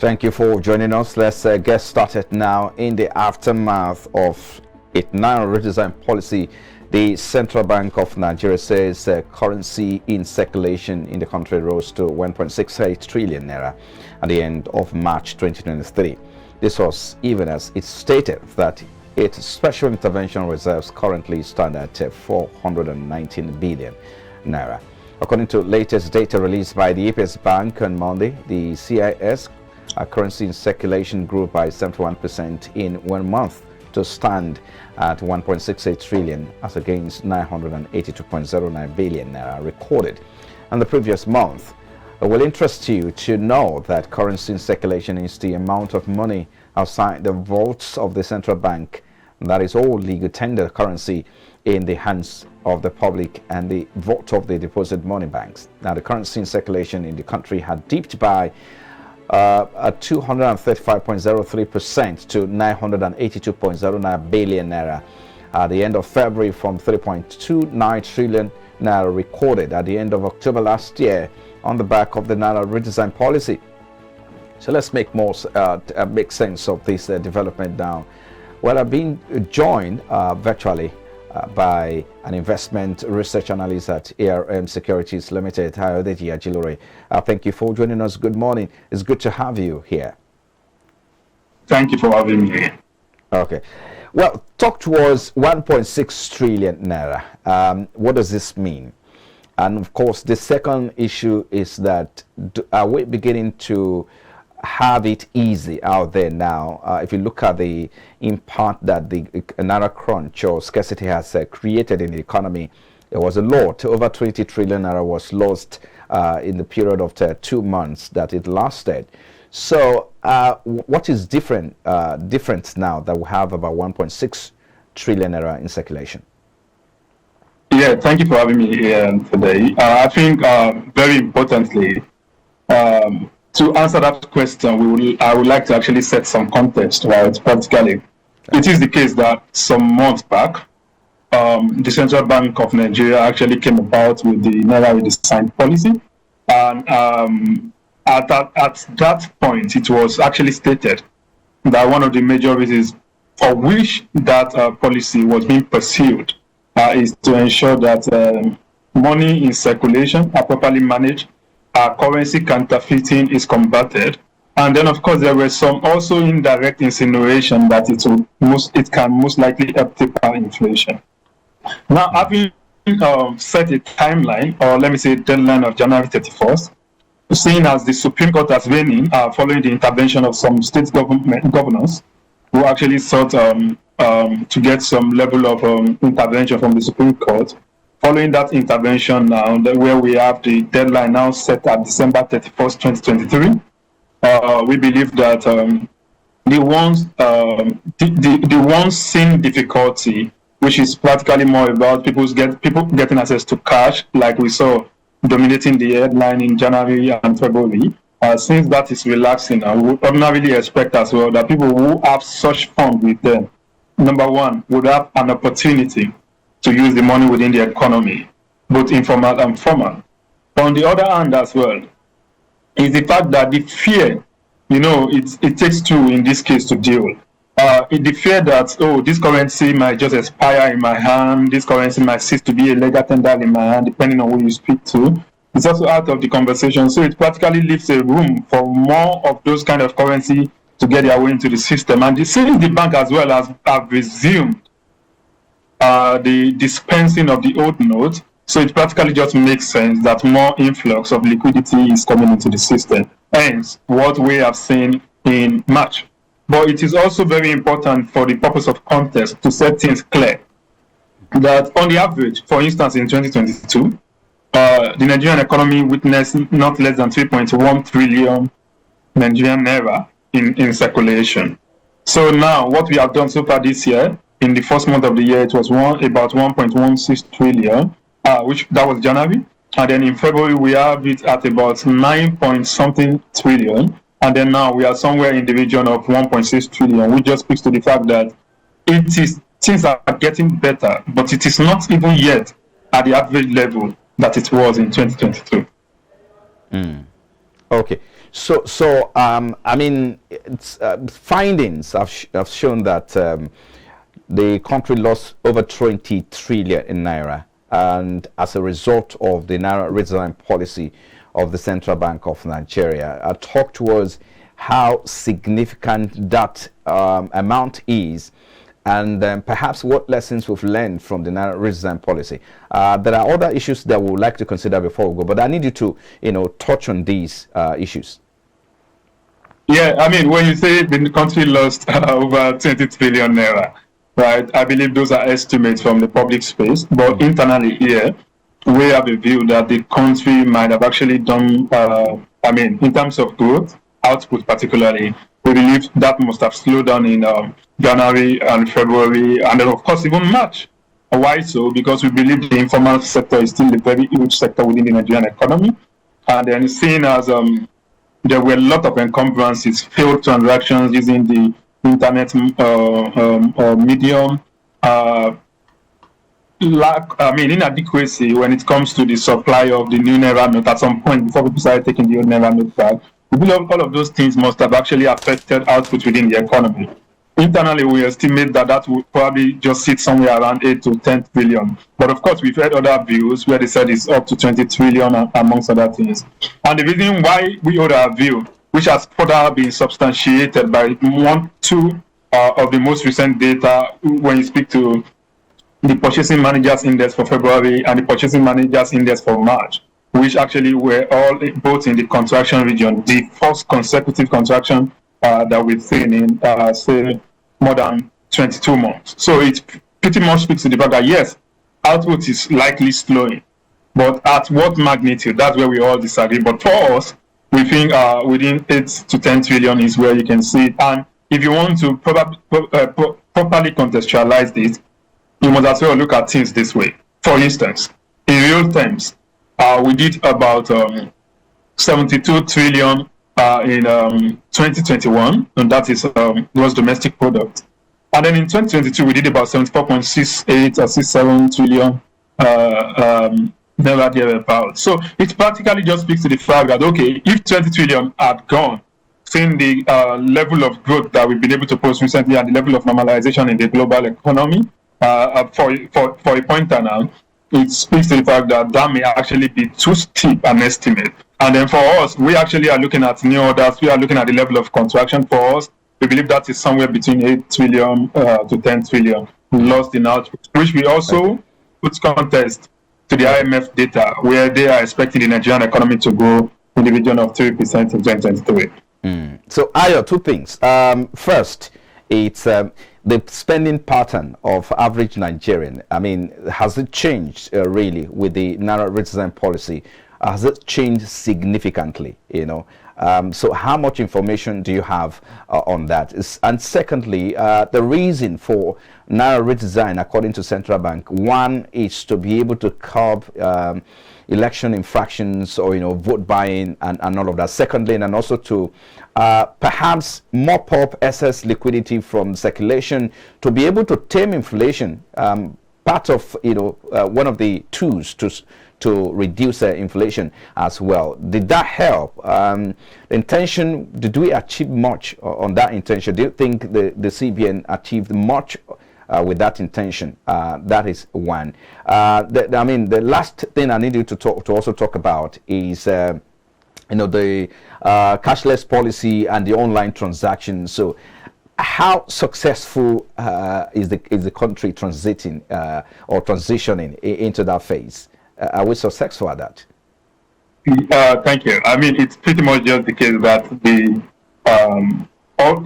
Thank you for joining us. Let's get started now. In the aftermath of its naira redesign policy, the Central Bank of Nigeria says currency in circulation in the country rose to 1.68 trillion naira at the end of March 2023. This was even as it stated that its special intervention reserves currently stand at 419 billion naira. According to latest data released by the EPS Bank on Monday, the CIS currency in circulation grew by 71% in 1 month to stand at 1.68 trillion as against 982.09 billion naira recorded in the previous month. It will interest you to know that currency in circulation is the amount of money outside the vaults of the central bank, that is all legal tender currency in the hands of the public and the vault of the deposit money banks. Now, the currency in circulation in the country had dipped by 235.03% to 982.09 billion naira at the end of February from 3.29 trillion naira recorded at the end of October last year on the back of the naira redesign policy. So let's make sense of this development now. Well, I've been joined virtually by an investment research analyst at ARM Securities Limited, Ayodeji Ajilore. Thank you for joining us. Good morning. It's good to have you here. Thank you for having me. Okay. Well, talk towards 1.6 trillion naira. What does this mean? And of course, the second issue is that are we beginning to have it easy out there now? If you look at the impact that the naira crunch or scarcity has created in the economy, there was a lot. Over 20 trillion naira was lost in the period of 2 months that it lasted. So what is different now that we have about 1.6 trillion naira in circulation? Yeah, thank you for having me here today. I think very importantly, to answer that question, I would like to actually set some context, right? Practically, it is the case that some months back, the Central Bank of Nigeria actually came about with the naira redesign policy, and at that point, it was actually stated that one of the major reasons for which that policy was being pursued is to ensure that money in circulation are properly managed, currency counterfeiting is combated, and then of course there were some also indirect insinuation that it can most likely help taper inflation. Now, having set a timeline, or let me say deadline of January 31st, seeing as the Supreme Court has been in following the intervention of some state governors who actually sought to get some level of intervention from the Supreme Court. Following that intervention now, where we have the deadline now set at December 31st, 2023, we believe that the one seen difficulty, which is practically more about people getting access to cash, like we saw dominating the headline in January and February, since that is relaxing, we would ordinarily expect as well that people who have such funds with them, number one, would have an opportunity to use the money within the economy, both informal and formal. On the other hand as well, is the fact that the fear, it takes two in this case to deal. The fear that, this currency might just expire in my hand, this currency might cease to be a legal tender in my hand, depending on who you speak to. It's also out of the conversation. So it practically leaves a room for more of those kind of currency to get their way into the system. And since the bank as well have resumed the dispensing of the old notes, so it practically just makes sense that more influx of liquidity is coming into the system. Hence, what we have seen in March. But it is also very important for the purpose of context to set things clear that on the average, for instance, in 2022, the Nigerian economy witnessed not less than 3.1 trillion Nigerian naira in circulation. So now, what we have done so far this year, in the first month of the year, it was about 1.16 trillion, which that was January. And then in February, we have it at about 9 point something trillion. And then now we are somewhere in the region of 1.6 trillion, which just speaks to the fact that things are getting better, but it is not even yet at the average level that it was in 2022. Okay. I mean, findings have shown that the country lost over 20 trillion in naira, and as a result of the naira redesign policy of the Central Bank of Nigeria. Talk to us how significant that amount is, and perhaps what lessons we've learned from the naira redesign policy. There are other issues that we would like to consider before we go, but I need you to, touch on these issues. Yeah, I mean, when you say the country lost over 20 trillion naira, right? I believe those are estimates from the public space, but internally here, we have a view that the country might have actually done, I mean, in terms of growth, output particularly, we believe that must have slowed down in January and February, and then of course even March. Why so? Because we believe the informal sector is still a very huge sector within the Nigerian economy, and then seen as there were a lot of encumbrances, failed transactions using the internet medium, inadequacy when it comes to the supply of the new naira note at some point before people started taking the old naira note back. We believe all of those things must have actually affected output within the economy. Internally, we estimate that will probably just sit somewhere around 8 to 10 trillion. But of course, we've heard other views where they said it's up to 20 trillion amongst other things. And the reason why we hold our view, which has further been substantiated by two of the most recent data when you speak to the Purchasing Managers Index for February and the Purchasing Managers Index for March, which actually were all both in the contraction region, the first consecutive contraction that we've seen in, say, more than 22 months. So it pretty much speaks to the fact that, yes, output is likely slowing, but at what magnitude? That's where we all disagree. But for us, we think within 8 to 10 trillion is where you can see it. And if you want to properly contextualize this, you must as well look at things this way. For instance, in real terms, we did about 72 trillion in 2021, and that is gross domestic product. And then in 2022, we did about 74.68 or 67 trillion naira thereabout. So it practically just speaks to the fact that, okay, if 20 trillion had gone, seeing the level of growth that we've been able to post recently and the level of normalization in the global economy, for a pointer now, it speaks to the fact that that may actually be too steep an estimate. And then for us, we actually are looking at new orders. We are looking at the level of contraction for us. We believe that is somewhere between 8 trillion to 10 trillion lost in output, which we also put context to the IMF data, where they are expecting the Nigerian economy to grow in the region of 3% in 2023. So, Ayo, two things. First, it's the spending pattern of average Nigerian. I mean, has it changed really with the naira redesign policy? Has it changed significantly? So how much information do you have on that? And secondly, the reason for naira redesign, according to Central Bank, one is to be able to curb election infractions or vote buying and all of that. Secondly, and also to perhaps mop up excess liquidity from circulation to be able to tame inflation. Part of one of the tools to reduce inflation as well. Did that help? The intention, did we achieve much on that intention? Do you think the CBN achieved much with that intention? That is one. The last thing I need you to also talk about is the cashless policy and the online transactions. So how successful is the country transitioning into that phase? Are we successful at that? Thank you. I mean, it's pretty much just the case that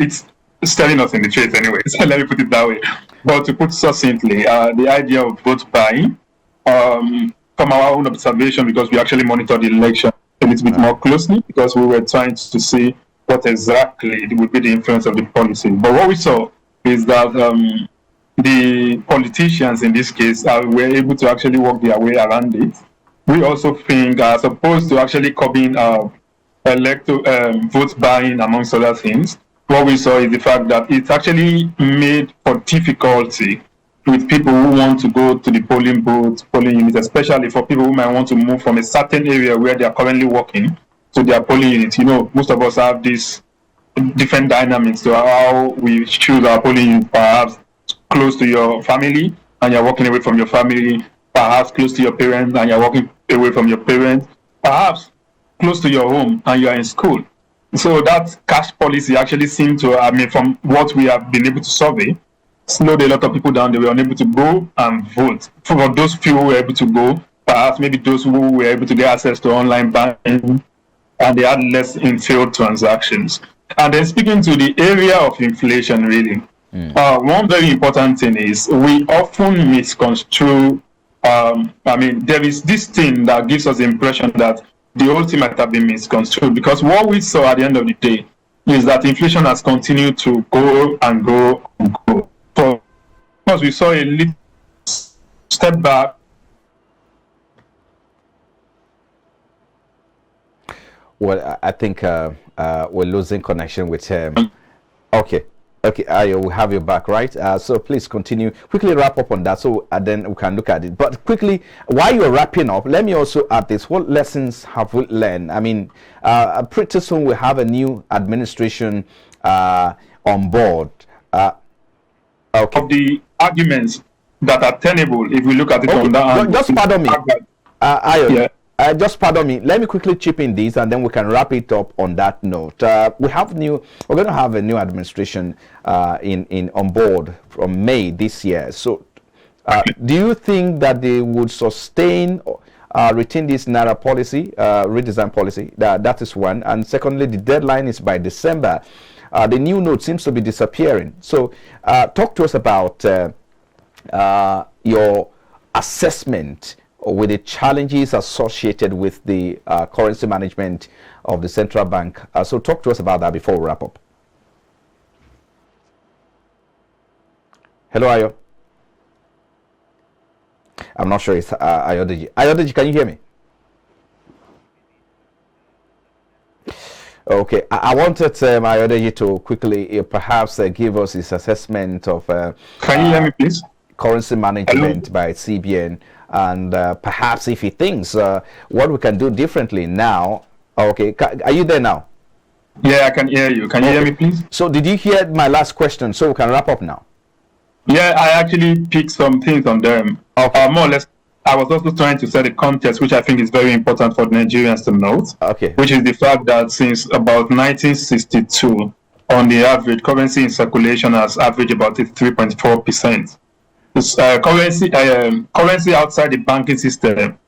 it's staring us in the face anyway. So let me put it that way. But to put succinctly, the idea of vote buying, from our own observation, because we actually monitored the election a little bit more closely, because we were trying to see what exactly would be the influence of the policy. But what we saw is that the politicians in this case were able to actually work their way around it. We also think, as opposed to actually curbing vote buying amongst other things, what we saw is the fact that it's actually made for difficulty with people who want to go to the polling booth, polling units, especially for people who might want to move from a certain area where they are currently working to their polling unit. Most of us have this different dynamics to how we choose our polling unit, perhaps close to your family and you're walking away from your family, perhaps close to your parents and you're walking away from your parents, perhaps close to your home and you're in school. So that cash policy actually seemed to, from what we have been able to survey, slowed a lot of people down. They were unable to go and vote. For those few who were able to go, perhaps maybe those who were able to get access to online banking, and they had less in failed transactions. And then speaking to the area of inflation, really, one very important thing is we often misconstrue. There is this thing that gives us the impression that the whole thing might have been misconstrued, because what we saw at the end of the day is that inflation has continued to go and go and go. So, because we saw a little step back. Well, I think we're losing connection with him. Okay, Ayo, we have you back, right? So please continue. Quickly wrap up on that, so then we can look at it. But quickly, while you're wrapping up, let me also add this: what lessons have we learned? Pretty soon we have a new administration on board. Okay. Of the arguments that are tenable, if we look at it from that. Just pardon me, Ayo. Yeah. Just pardon me. Let me quickly chip in this, and then we can wrap it up on that note. We're going to have a new administration on board from May this year. So, do you think that they would sustain, retain this naira policy, redesign policy? That is one. And secondly, the deadline is by December. The new note seems to be disappearing. So, talk to us about your assessment with the challenges associated with the currency management of the central bank. So talk to us about that before we wrap up. Hello, Ayo. I'm not sure it's Ayodeji. Ayodeji, can you hear me? Okay, I wanted Ayodeji to quickly perhaps give us his assessment of Can you hear me, please? Currency management by CBN, and perhaps if he thinks what we can do differently now. Okay, are you there now? Yeah, I can hear you. Can you hear me, please? So did you hear my last question? So we can wrap up now. Yeah, I actually picked some things on them. Okay. More or less, I was also trying to set a context, which I think is very important for Nigerians to note. Okay. Which is the fact that since about 1962, on the average, currency in circulation has averaged about 3.4%. Currency outside the banking system,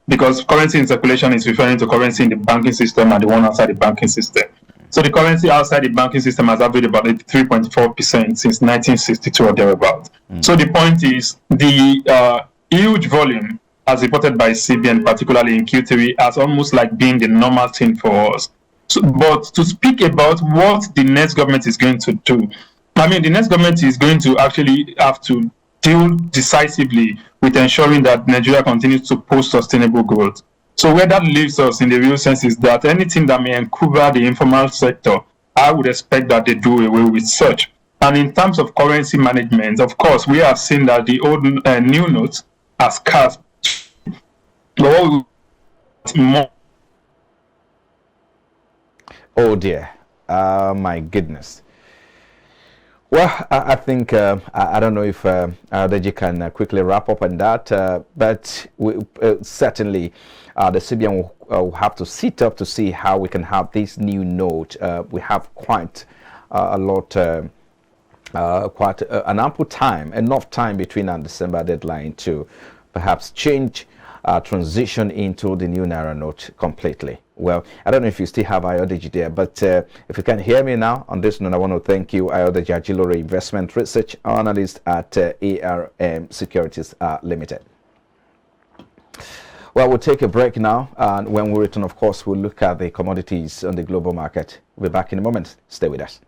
because currency in circulation is referring to currency in the banking system and the one outside the banking system. So the currency outside the banking system has averaged about 3.4% since 1962 or thereabouts. So the point is, the huge volume as reported by CBN, particularly in Q3, as almost like being the normal thing for us. So, but to speak about what the next government is going to do, the next government is going to actually have to deal decisively with ensuring that Nigeria continues to post sustainable growth. So where that leaves us in the real sense is that anything that may cover the informal sector, I would expect that they do away with such. And in terms of currency management, of course, we have seen that the old new notes are scarce. Oh dear, my goodness. Well, I think I don't know if Adeji can quickly wrap up on that, but certainly the CBN will have to sit up to see how we can have this new note. We have quite a lot, quite an ample time, enough time between our December deadline to perhaps change, transition into the new naira note completely. Well, I don't know if you still have Ayodeji there, but if you can hear me now on this note, I want to thank you, Ayodeji Ajilore, Investment Research Analyst at ARM Securities Limited. Well, we'll take a break now, and when we return, of course, we'll look at the commodities on the global market. We'll be back in a moment. Stay with us.